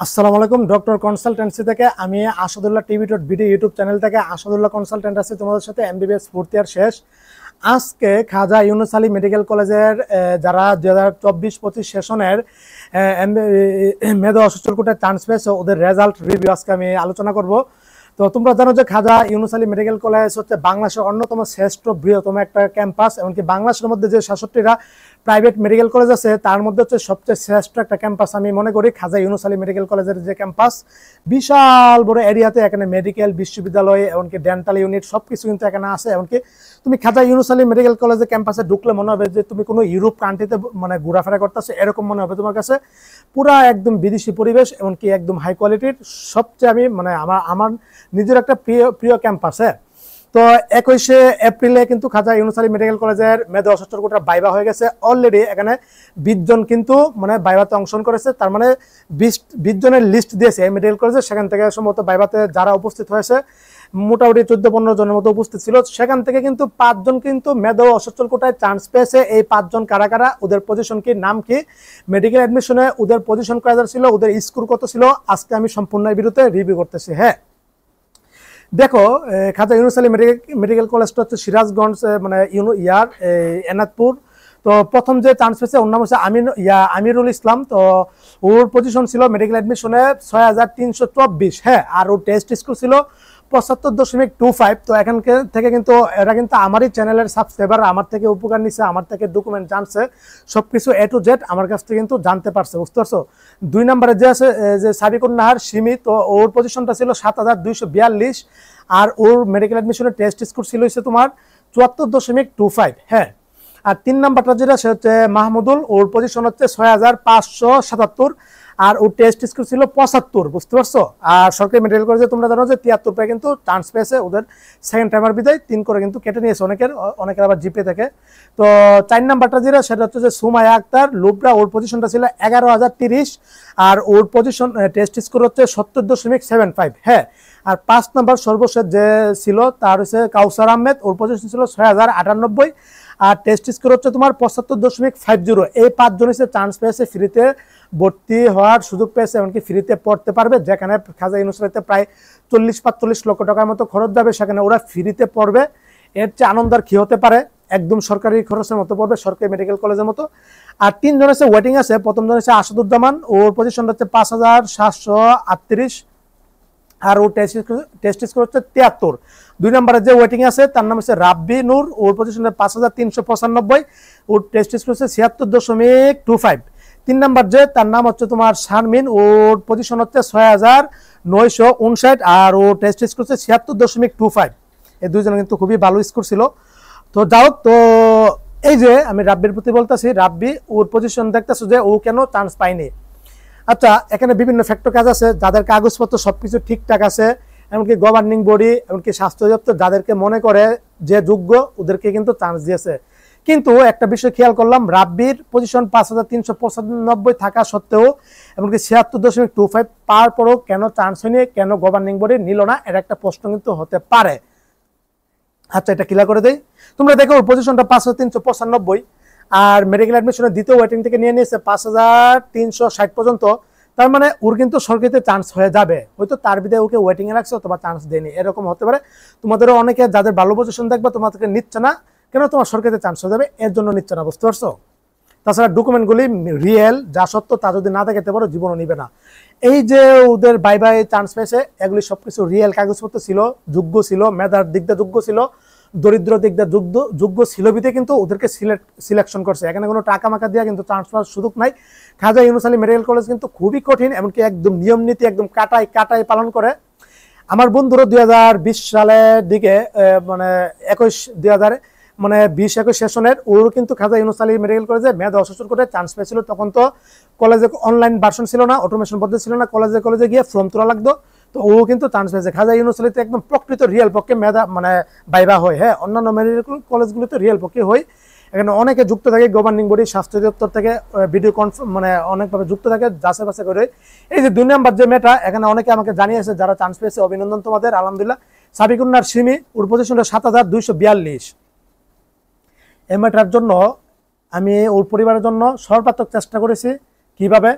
আসসালামু আলাইকুম। Doctor consultancy থেকে আমি আসাদুল্লাহ টিভি.ভিডিও ইউটিউব চ্যানেল থেকে আসাদুল্লাহ কনসালটেন্ট আছি তোমাদের সাথে। এমবিবিএস ফোর্থ ইয়ার শেষ। আজকে খাজা ইউনুস আলী মেডিকেল কলেজের যারা 2024-25 সেশনের মেধা অসুস্থ কোটায় চান্স পেয়েছে ওদের রেজাল্ট রিভিউ আজকে আমি আলোচনা করব। তো তোমরা জানো যে খাজা ইউনুস আলী মেডিকেল কলেজ হচ্ছে বাংলাদেশের অন্যতম শ্রেষ্ঠ বৃহত্তম একটা ক্যাম্পাস। এমনকি বাংলাদেশের মধ্যে যে 66টা প্রাইভেট মেডিকেল কলেজ আছে তার মধ্যে হচ্ছে সবচেয়ে শ্রেষ্ঠ একটা ক্যাম্পাস আমি মনে করি খাজা ইউনুস আলী মেডিকেল কলেজের যে ক্যাম্পাস। বিশাল বড় এরিয়াতে এখানে মেডিকেল, বিশ্ববিদ্যালয়, এমনকি ডেন্টাল ইউনিট সবকিছু কিন্তু এখানে আছে। এমনকি তুমি খাজা ইউনুস আলী মেডিকেল কলেজের ক্যাম্পাসে ঢুকলে মনে হবে যে তুমি কোনো ইউরোপ কান্ট্রিতে মানে ঘোরাফেরা করতেছো, এরকম মনে হবে তোমার কাছে। পুরা একদম বিদেশি পরিবেশ, এমনকি একদম হাই কোয়ালিটির। সবচেয়ে আমি মানে আমার নিজের একটা প্রিয় ক্যাম্পাস। তো 21শে এপ্রিলে কিন্তু খাজা ইউনুস আলী মেডিকেল কলেজের মেধা অসুস্থ কোটার বাইবা হয়ে গেছে। অলরেডি এখানে 20 জন কিন্তু মানে বাইবাতে অংশগ্রহণ করেছে। তার মানে 20 জনের লিস্ট দিয়েছে এই মেডিকেল কলেজে। সেখান থেকে সম্ভবত বাইবাতে যারা উপস্থিত হয়েছে মোটামুটি 14-15 জনের মতো উপস্থিত ছিল। সেখান থেকে কিন্তু 5 জন কিন্তু মেধা অসুস্থ কোটায় চান্স পেয়েছে। এই 5 জন কারা কারা, ওদের পজিশন কি, নাম কি, মেডিকেল অ্যাডমিশনে ওদের পজিশন কয়টা ছিল, ওদের স্কোর কত ছিল, আজকে আমি সম্পূর্ণ ভিডিওতে রিভিউ করতেছি। হ্যাঁ, দেখো, খাজা ইউনুস আলী মেডিকেল কলেজটা হচ্ছে সিরাজগঞ্জ মানে এনাদপুর। তো প্রথম যে চান্স পেয়েছে ওর নাম হচ্ছে আমিরুল ইসলাম। তো ওর পজিশন ছিল মেডিকেল অ্যাডমিশনে 6324। হ্যাঁ, আর ওর টেস্ট স্কোর ছিল 75.25। তো এখান থেকে কিন্তু এরা কিন্তু আমারই চ্যানেলের সাবস্ক্রাইবার, আমার থেকে উপকার নিচ্ছে, আমার থেকে ডকুমেন্ট জানছে, সবকিছু A to Z আমার কাছ থেকে কিন্তু জানতে পারছে, বুঝতে পারছো। 2 নম্বরে যে আছে যে সাবিকুন নাহার সিমি, তো ওর পজিশনটা ছিল 7242। আর ওর মেডিকেল অ্যাডমিশনের টেস্ট স্কোর ছিল হচ্ছে তোমার 74.25। হ্যাঁ, আর 3 নাম্বারটা যেটা সে হচ্ছে মাহমুদুল, ওর পজিশন হচ্ছে 6577। আর ওর টেস্ট স্কোর ছিল 75, বুঝতে পারছো। আর সরকারি মেডিকেল কলেজে তোমরা জানো যে 73 পেয়ে কিন্তু চান্স পেয়েছে। ওদের সেকেন্ড টাইমার বিদায় 3 করে কিন্তু কেটে নিয়েছে অনেকের আবার জিপে থেকে। তো 4 নাম্বারটা যেটা সেটা হচ্ছে যে সুমাইয়া আক্তার লুবরা, ওর পজিশনটা ছিল 11030। আর ওর পজিশন টেস্ট স্কোর হচ্ছে 70.75। হ্যাঁ, আর 5 নাম্বার সর্বশেষ যে ছিল তার হচ্ছে কাউসার আহমেদ, ওর পজিশন ছিল 6098। আর টেস্ট স্কোর হচ্ছে তোমার 75.50। এই 5 জন হচ্ছে চান্স পেয়েছে, ফ্রিতে ভর্তি হওয়ার সুযোগ পেয়েছে, এমনকি ফ্রিতে পড়তে পারবে। যেখানে খাজা ইউনুস আলীতে প্রায় 40-45 লক্ষ টাকার মতো খরচ যাবে, সেখানে ওরা ফ্রিতে পড়বে। এর চেয়ে আনন্দ আর কি হতে পারে, একদম সরকারি খরচের মতো পড়বে, সরকারি মেডিকেল কলেজের মতো। আর 3 জন হচ্ছে ওয়েটিং আছে। প্রথম জন হচ্ছে আসাদুজ্জামান, ওর পজিশনটা হচ্ছে 5738। আর ওর টেস্ট স্কোর হচ্ছে 73। 2 নম্বরে যে ওয়েটিং আছে তার নাম হচ্ছে রাব্বি নূর, ওর পজিশনে 5395। ওর টেস্ট স্কোর হচ্ছে 76.25। 3 নাম্বার যে তার নাম হচ্ছে তোমার শারমিন, ওর পজিশন হচ্ছে 6959। আর ওর টেস্ট স্কোর হচ্ছে 76.25। এই 2 জন কিন্তু খুবই ভালো স্কোর ছিল। তো যাও, তো এই যে আমি রাব্বির প্রতি বলতেছি, রাব্বি ওর পজিশন দেখতেছো যে ও কেন চান্স পায়নি। আচ্ছা, এখানে বিভিন্ন ফ্যাক্টর কাজ আছে। যাদের কাগজপত্র সবকিছু ঠিকঠাক আছে, এমনকি গভর্নিং বডি, এমনকি স্বাস্থ্য দপ্তর যাদেরকে মনে করে যে যোগ্য ওদেরকে কিন্তু চান্স দিয়েছে। কিন্তু একটা বিষয় খেয়াল করলাম, রাব্বির পজিশন 5395 থাকা সত্ত্বেও এমনকি 76.25 পাওয়ার পরও কেন চান্স হয়নি, কেন গভর্নিং বডি নিল না, এর একটা প্রশ্ন কিন্তু হতে পারে। আচ্ছা, এটা ক্লিয়ার করে দেই। তোমরা দেখো ওর পজিশনটা 5395। আর মেডিকেল অ্যাডমিশনের দ্বিতীয় ওয়েটিং থেকে নিয়ে নিয়েছে 5360 পর্যন্ত। তার মানে ওর কিন্তু সরকারিতে চান্স হয়ে যাবে, হয়তো তার বিদায় ওকে ওয়েটিং এ রাখছে অথবা চান্স দেয়নি, এরকম হতে পারে। তোমাদেরও অনেকে যাদের ভালো পজিশন দেখবে তোমাদেরকে নিচ্ছে না কেন, তোমার সরকারিতে চান্স হয়ে যাবে এর জন্য নিচ্ছে না, বুঝতে পারছো। তাছাড়া ডকুমেন্টগুলি রিয়েল, যা সত্য তা যদি না দেখাতে পারো জীবনও নিবে না। এই যে ওদের বাই চান্স পেয়েছে, এগুলি সবকিছু রিয়েল কাগজপত্র ছিল, যোগ্য ছিল, মেধার দিক দিয়ে যোগ্য ছিল, দরিদ্র দিক দিয়ে যোগ্য ছিল বিধে কিন্তু ওদেরকে সিলেকশন করছে। এখানে কোনো টাকা মাকা দিয়ে কিন্তু চান্স পাওয়ার সুযোগ নাই। খাজা ইউনুস আলী মেডিকেল কলেজ কিন্তু খুবই কঠিন, এমনকি একদম নিয়ম নীতি একদম কাটাই পালন করে। আমার বন্ধুরও 2020 সালের দিকে মানে 2021 সেশনের ওর কিন্তু খাজা ইউনুস আলী মেডিকেল কলেজে মেধা অসুস্থ করে চান্স পেয়েছিল। তখন তো কলেজে অনলাইন ভার্সন ছিল না, অটোমেশন পদ্ধতি ছিল না, কলেজে গিয়ে ফর্ম তোলা লাগতো। তো ও কিন্তু চান্স পেয়েছে। খাজা ইউনুস আলীতে একদম প্রকৃত রিয়েল পক্ষে মেধা মানে বাইবা হয়। হ্যাঁ, অন্যান্য মেডিকেল কলেজগুলোতে রিয়েল পক্ষে হয়। এখানে অনেকে যুক্ত থাকে, গভর্নিং বডি, স্বাস্থ্য দপ্তর থেকে ভিডিও মানে অনেকভাবে যুক্ত থাকে, যাচাই বাছাই করে। এই যে 2 নম্বর যে মেয়েটা, এখানে অনেকে আমাকে জানিয়েছে যারা চান্স পেয়েছে, অভিনন্দন তোমাদের, আলহামদুলিল্লাহ। সাবিকুন্নার সিমি, ওর পজিশনটা 7242। এই মেয়েটার জন্য আমি ওর পরিবারের জন্য সর্বাত্মক চেষ্টা করেছি। কিভাবে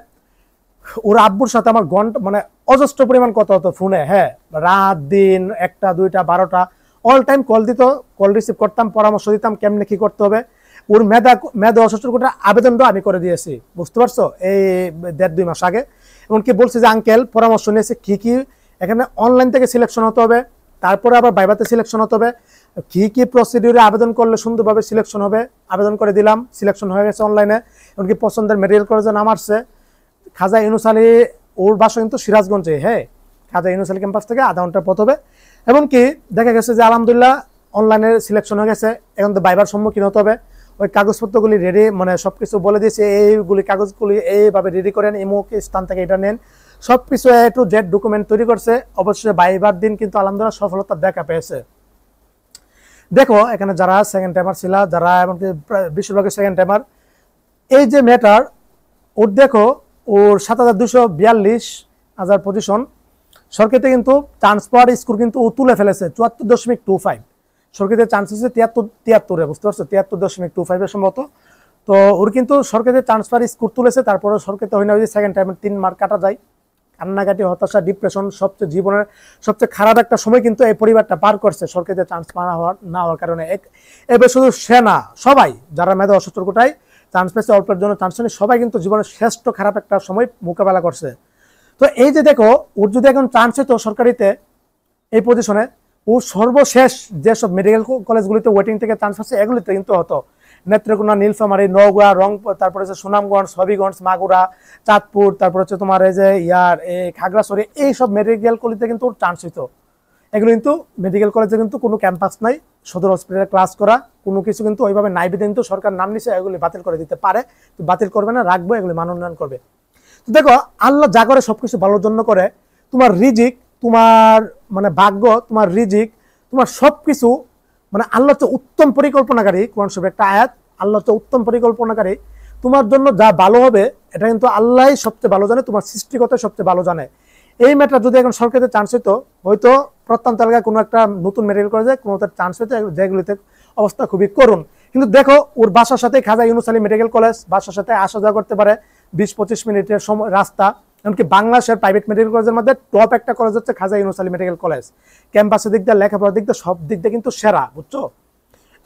ওর আব্বুর সাথে আমার ঘন্টা মানে অজস্র পরিমাণ কথা হতো ফোনে, হ্যাঁ, রাত দিন 1টা 2টা 12টা অল টাইম কল দিত, কল রিসিভ করতাম, পরামর্শ দিতাম কেমনে কি করতে হবে। ওর মেধা অসুস্থর কোটার আবেদনটা আমি করে দিয়েছি, বুঝতে পারছো, এই 1.5-2 মাস আগে। এমনকি বলছি যে আঙ্কেল পরামর্শ নিয়েছে কি কি এখানে অনলাইন থেকে সিলেকশন হতে হবে, তারপরে আবার ভাইভাতে সিলেকশন হতে হবে, কি কি প্রসিডিউরে আবেদন করলে সুন্দরভাবে সিলেকশন হবে। আবেদন করে দিলাম, সিলেকশন হয়ে গেছে অনলাইনে। এমনকি পছন্দের মেডিকেল কলেজে নাম আসছে। খাজা ইউনুস আলী, ওর বাসা কিন্তু সিরাজগঞ্জে, হ্যাঁ, খাজা ইউনুস আলী ক্যাম্পাস থেকে আধা ঘন্টার পথ হবে। এমনকি দেখা গেছে যে আলহামদুলিল্লাহ অনলাইনে সিলেকশন হয়ে গেছে। এখন তো ভাইবার সম্মুখীন হতে হবে। ওই কাগজপত্রগুলি রেডি, মানে সবকিছু বলে দিয়েছে, এইগুলি কাগজগুলি এইভাবে রেডি করেন, এমুক স্থান থেকে এটা নেন, সবকিছু এ টু জেড ডকুমেন্ট তৈরি করছে। অবশ্যই ভাইবার দিন কিন্তু আলহামদুলিল্লাহ সফলতা দেখা পেয়েছে। দেখো এখানে যারা সেকেন্ড টাইমার ছিল, যারা এমনকি বেশিরভাগই সেকেন্ড টাইমার, এই যে মেটার ওর দেখো ওর 7,242 পজিশন সরকারিতে কিন্তু চান্স পাওয়ার স্কোর কিন্তু ও তুলে ফেলেছে 74.25। সরকারিতে চান্স হচ্ছে 73, বুঝতে পারছো, 73.25 সম্ভবত। তো ওর কিন্তু সরকারিতে চান্স পাওয়ার স্কোর তুলেছে। তারপরে সরকারিতে হয় না, ওই যে সেকেন্ড টাইমে 3 মার্ক কাটা যায়। কান্নাকাটি, হতাশা, ডিপ্রেশন, সবচেয়ে জীবনের সবচেয়ে খারাপ একটা সময় কিন্তু এই পরিবারটা পার করছে সরকারিতে চান্স না হওয়ার কারণে। এবার শুধু সে না, সবাই যারা মেধা অসুস্থর কোটায় চান্স পেয়েছে, অল্পের জন্য চান্স নেই, সবাই কিন্তু জীবনের শ্রেষ্ঠ খারাপ একটা সময় মোকাবেলা করছে। তো এই যে দেখো ওর যদি এখন চান্স হতো সরকারিতে এই পজিশনে, ও সর্বশেষ যেসব মেডিকেল কলেজগুলিতে ওয়েটিং থেকে চান্স আছে এগুলিতে কিন্তু হতো। নেত্রকোনা, নীলফামারী, নওগাঁ, রংপুর, তারপরে হচ্ছে সুনামগঞ্জ, হবিগঞ্জ, মাগুরা, চাঁদপুর, তারপর হচ্ছে তোমার এই যে এই খাগড়াছড়ি, এইসব মেডিকেল কলেজে কিন্তু ওর চান্স হইতো। এগুলো কিন্তু মেডিকেল কলেজে কিন্তু কোনো ক্যাম্পাস নাই, সদর হসপিটালে ক্লাস করা কোনো কিছু কিন্তু ওইভাবে নাই বিধে কিন্তু সরকার নাম নিছে, এগুলি বাতিল করে দিতে পারে। বাতিল করবে না, রাখবো, এগুলি মান উন্নয়ন করবে। তো দেখো আল্লাহ যা করে সবকিছু ভালোর জন্য করে। তোমার রিজিক, তোমার মানে ভাগ্য, তোমার রিজিক, তোমার সবকিছু মানে আল্লাহ তো উত্তম পরিকল্পনাকারী। কোরআন শরীফের একটা আয়াত, আল্লাহ তো উত্তম পরিকল্পনাকারী। তোমার জন্য যা ভালো হবে এটা কিন্তু আল্লাহই সবচেয়ে ভালো জানে, তোমার সৃষ্টিকর্তা সবচেয়ে ভালো জানে। এই ম্যাটার যদি এখন সরকারিতে চান্স হইতো, হয়তো প্রত্যন্ত এলাকায় কোনো একটা নতুন মেডিকেল কলেজে কোনো চান্স হইতো, যেগুলিতে অবস্থা খুবই করুণ। কিন্তু দেখো ওর বাসার সাথে খাজা ইউনুস আলী মেডিকেল কলেজ, বাসার সাথে আসা যাওয়া করতে পারে 20-25 মিনিটের সময় রাস্তা। এমনকি বাংলাদেশের প্রাইভেট মেডিকেল কলেজের মধ্যে টপ একটা কলেজ হচ্ছে খাজা ইউনুস আলী মেডিকেল কলেজ। ক্যাম্পাসের দিক দিয়ে, লেখাপড়ার দিক দিয়ে, সব দিক দিয়ে কিন্তু সেরা, বুঝছো।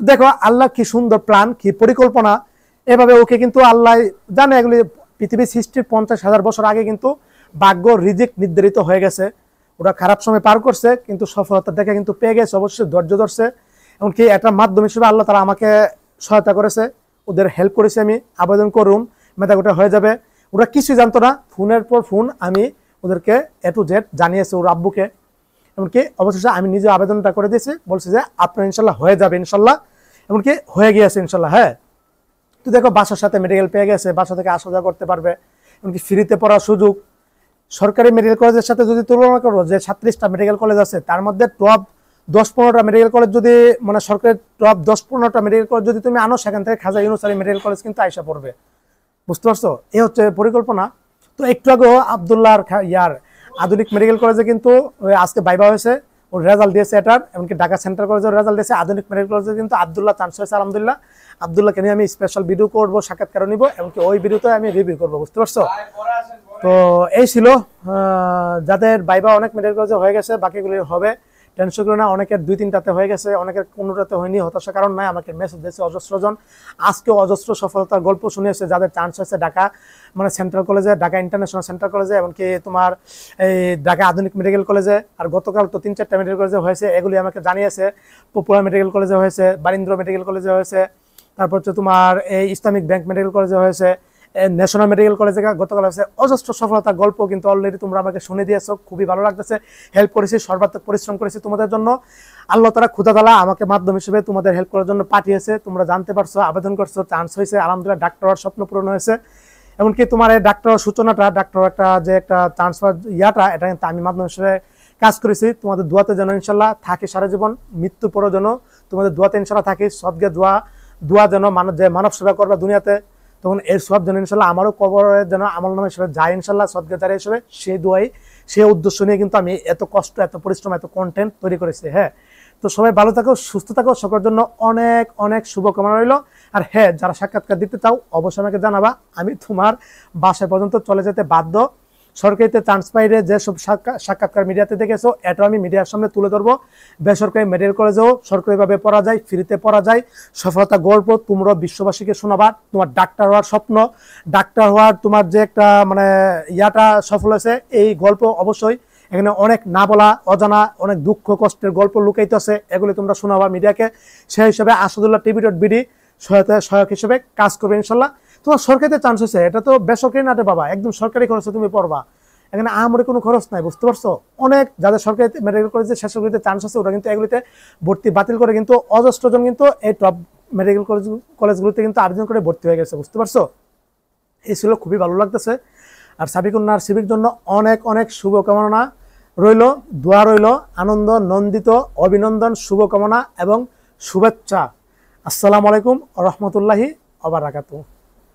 দেখো আল্লাহ কি সুন্দর প্ল্যান, কি পরিকল্পনা। এভাবে ওকে কিন্তু আল্লাহ জানে, এগুলি পৃথিবীর সৃষ্টির 50,000 বছর আগে কিন্তু ভাগ্য রিজিক নির্ধারিত হয়ে গেছে। ওরা খারাপ সময় পার করছে কিন্তু সফলতা দেখে কিন্তু পেয়ে গেছে, অবশ্যই ধৈর্য ধরছে। এমনকি একটা মাধ্যম হিসেবে আল্লাহ তারা আমাকে সহায়তা করেছে, ওদের হেল্প করেছে। আমি আবেদন করুন, মেধা কোটা হয়ে যাবে। ওরা কিছুই জানতো না, ফোনের পর ফোন আমি ওদেরকে A to Z জানিয়েছি, ওর আব্বুকে। এমনকি অবশেষে আমি নিজে আবেদনটা করে দিয়েছি, বলছি যে আপনার ইনশাল্লাহ হয়ে যাবে, ইনশাল্লাহ। এমনকি হয়ে গিয়েছে ইনশাল্লাহ, হ্যাঁ। তো দেখো বাসার সাথে মেডিকেল পেয়ে গেছে, বাসা থেকে আসা যাওয়া করতে পারবে, এমনকি ফ্রিতে পড়ার সুযোগ। সরকারি মেডিকেল কলেজের সাথে যদি তুলনা করো, যে 37টা মেডিকেল কলেজ আছে তার মধ্যে টপ 10-15টা মেডিকেল কলেজ যদি মানে সরকারের টপ 10-15টা মেডিকেল কলেজ যদি তুমি আনো, সেখান থেকে খাজা ইউনুস আলী মেডিকেল কলেজ কিন্তু আইসা পড়বে, বুঝতে পারছো। এই হচ্ছে পরিকল্পনা। তো একটু আগে আবদুল্লাহর আধুনিক মেডিকেল কলেজে কিন্তু আজকে ভাইবা হয়েছে, ওর রেজাল্ট দিয়েছে এটার। এমনকি ঢাকা সেন্ট্রাল কলেজের রেজাল্ট দিয়েছে। আধুনিক মেডিকেল কলেজে কিন্তু আবদুল্লাহ চান্স হয়েছে, আলহামদুলিল্লাহ। আবদুল্লাহকে নিয়ে আমি স্পেশাল ভিডিও করবো, সাক্ষাৎকার নিব, এমনকি ওই ভিডিওতে আমি রিভিউ করবো, বুঝতে পারছো। তো এই ছিল যাদের ভাইবা অনেক মেডিকেল কলেজে হয়ে গেছে, বাকিগুলি হবে, টেনশন করে না। অনেকের 2-3টাতে হয়ে গেছে, অনেকের কোনোটাতে হয়নি, হতাশা কারণ নাই। আমাকে মেসেজ দিয়েছে অজস্রজন, আজকে অজস্র সফলতার গল্প শুনিয়েছে যাদের চান্স হয়েছে ঢাকা মানে সেন্ট্রাল কলেজে, ঢাকা ইন্টারন্যাশনাল সেন্ট্রাল কলেজে, এমনকি তোমার এই ঢাকা আধুনিক মেডিকেল কলেজে। আর গতকাল তো 3-4টা মেডিকেল কলেজে হয়েছে, এগুলি আমাকে জানিয়েছে। পপুলার মেডিকেল কলেজে হয়েছে, বারিন্দ্র মেডিকেল কলেজে হয়েছে, তারপর হচ্ছে তোমার এই ইসলামিক ব্যাংক মেডিকেল কলেজে হয়েছে, ন্যাশনাল মেডিকেল কলেজে গতকাল হয়েছে। অজস্র সফলতার গল্প কিন্তু অলরেডি তোমরা আমাকে শুনে দিয়েছো, খুবই ভালো লাগতেছে। হেল্প করেছি, সর্বাত্মক পরিশ্রম করেছি তোমাদের জন্য। আল্লাহ তাআলা খুদা তাআলা আমাকে মাধ্যম হিসেবে তোমাদের হেল্প করার জন্য পাঠিয়েছে। তোমরা জানতে পারছো, আবেদন করছো, চান্স হয়েছে, আলহামদুলিল্লাহ। ডাক্তার হওয়ার স্বপ্ন পূরণ হয়েছে। এমনকি তোমার এই ডাক্তার সূচনাটা, ডাক্তার একটা যে একটা ট্রান্সফার ইয়াটা, এটা কিন্তু আমি মাধ্যম হিসেবে কাজ করেছি। তোমাদের দোয়াতে যেন ইনশাল্লাহ থাকি সারা জীবন, মৃত্যু পরও যেন তোমাদের দোয়াতে ইনশাল্লাহ থাকি। সবকে দোয়া যেন মানব সেবা করবা দুনিয়াতে, তখন এর সব যেন ইনশাল্লাহ আমারও কবরের যেন আমল নামে হিসেবে যায় ইনশাল্লাহ, সদকে জারি হিসেবে। সেই দোয়াই, সেই উদ্দেশ্য নিয়ে কিন্তু আমি এত কষ্ট, এত পরিশ্রম, এত কন্টেন্ট তৈরি করেছি, হ্যাঁ। তো সবাই ভালো থাকো, সুস্থ থাকো, সকলের জন্য অনেক অনেক শুভকামনা রইল। আর হ্যাঁ, যারা সাক্ষাৎকার দিতে চাও অবশ্যই আমাকে জানাবা, আমি তোমার বাসায় পর্যন্ত চলে যেতে বাধ্য। সরকারিতে চান্স পাইলে যেসব সাক্ষাৎকার মিডিয়াতে দেখেছো এটাও আমি মিডিয়ার সামনে তুলে ধরবো। বেসরকারি মেডিকেল কলেজেও সরকারিভাবে পড়া যায়, ফ্রিতে পড়া যায়, সফলতা গল্প তোমরাও বিশ্ববাসীকে শোনাবা। তোমার ডাক্তার হওয়ার স্বপ্ন, ডাক্তার হওয়ার তোমার যে একটা মানে ইয়াটা সফল হয়েছে, এই গল্প অবশ্যই এখানে অনেক না বলা অজানা অনেক দুঃখ কষ্টের গল্প লুকাইত আছে, এগুলি তোমরা শোনাবা মিডিয়াকে। সেই হিসেবে আসাদুল্লাহ টিভি.বিডি সহায়ক হিসেবে কাজ করবে ইনশাল্লাহ। তোমার সরকারিতে চান্স হয়েছে, এটা তো বেসরকারি নাটে বাবা, একদম সরকারি খরচে তুমি পড়বা, এখানে আমারে কোনো খরচ নাই, বুঝতে পারছো? অনেক যাদের সরকারি মেডিকেল কলেজে শেষগুলিতে চান্স আছে ওরা কিন্তু এগুলিতে ভর্তি বাতিল করে কিন্তু অজস্র জন কিন্তু এই টপ মেডিকেল কলেজগুলিতে কিন্তু আবেদন করে ভর্তি হয়ে গেছে, বুঝতে পারছো? এই ছিল, খুবই ভালো লাগতেছে। আর সাবিকুন্নার সিভির জন্য অনেক অনেক শুভকামনা রইল, দোয়া রইল, আনন্দ নন্দিত অভিনন্দন, শুভকামনা এবং শুভেচ্ছা। আসসালামু আলাইকুম ওয়া রাহমাতুল্লাহি ওয়া বারাকাতুহু।